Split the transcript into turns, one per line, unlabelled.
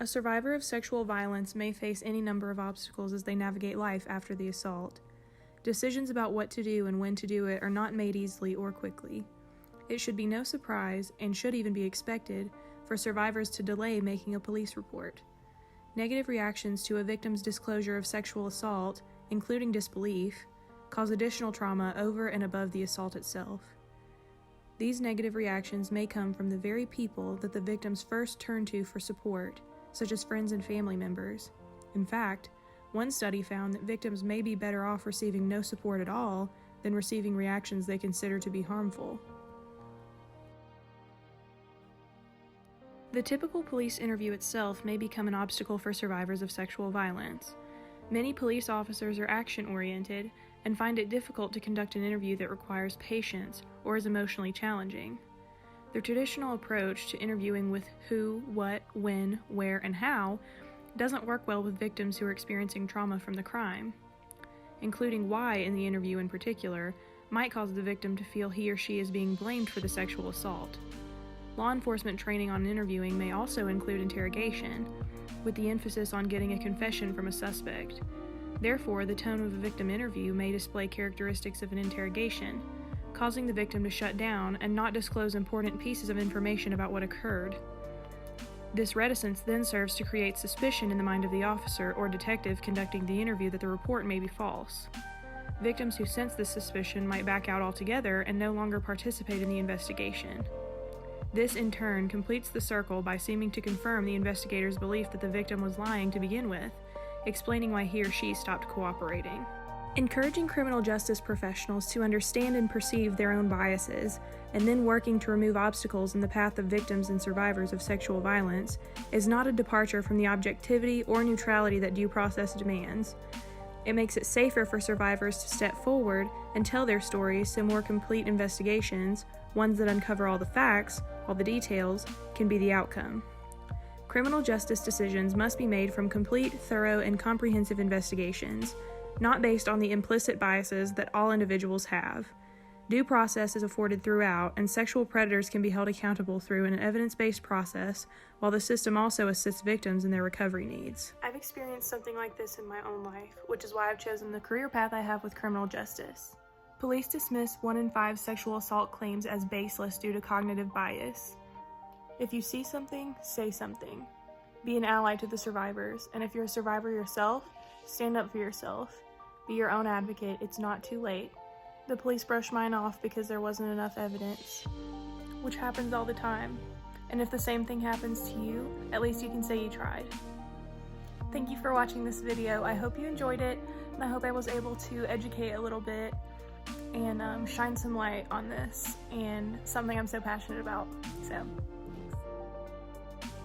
A survivor of sexual violence may face any number of obstacles as they navigate life after the assault. Decisions about what to do and when to do it are not made easily or quickly. It should be no surprise, and should even be expected, for survivors to delay making a police report. Negative reactions to a victim's disclosure of sexual assault, including disbelief, cause additional trauma over and above the assault itself. These negative reactions may come from the very people that the victims first turn to for support, such as friends and family members. In fact, one study found that victims may be better off receiving no support at all than receiving reactions they consider to be harmful. The typical police interview itself may become an obstacle for survivors of sexual violence. Many police officers are action-oriented and find it difficult to conduct an interview that requires patience or is emotionally challenging. The traditional approach to interviewing with who, what, when, where, and how doesn't work well with victims who are experiencing trauma from the crime. Including why in the interview in particular might cause the victim to feel he or she is being blamed for the sexual assault. Law enforcement training on interviewing may also include interrogation, with the emphasis on getting a confession from a suspect. Therefore, the tone of a victim interview may display characteristics of an interrogation, causing the victim to shut down and not disclose important pieces of information about what occurred. This reticence then serves to create suspicion in the mind of the officer or detective conducting the interview that the report may be false. Victims who sense this suspicion might back out altogether and no longer participate in the investigation. This, in turn, completes the circle by seeming to confirm the investigator's belief that the victim was lying to begin with, explaining why he or she stopped cooperating. Encouraging criminal justice professionals to understand and perceive their own biases, and then working to remove obstacles in the path of victims and survivors of sexual violence, is not a departure from the objectivity or neutrality that due process demands. It makes it safer for survivors to step forward and tell their stories so more complete investigations, ones that uncover all the facts, all the details, can be the outcome. Criminal justice decisions must be made from complete, thorough, and comprehensive investigations, not based on the implicit biases that all individuals have. Due process is afforded throughout, and sexual predators can be held accountable through an evidence-based process, while the system also assists victims in their recovery needs. I've experienced something like this in my own life, which is why I've chosen the career path I have with criminal justice. Police dismiss 1 in 5 sexual assault claims as baseless due to cognitive bias. If you see something, say something. Be an ally to the survivors, and if you're a survivor yourself, stand up for yourself. Be your own advocate, it's not too late. The police brushed mine off because there wasn't enough evidence, which happens all the time. And if the same thing happens to you, at least you can say you tried. Thank you for watching this video. I hope you enjoyed it, and I hope I was able to educate a little bit and shine some light on this and something I'm so passionate about. So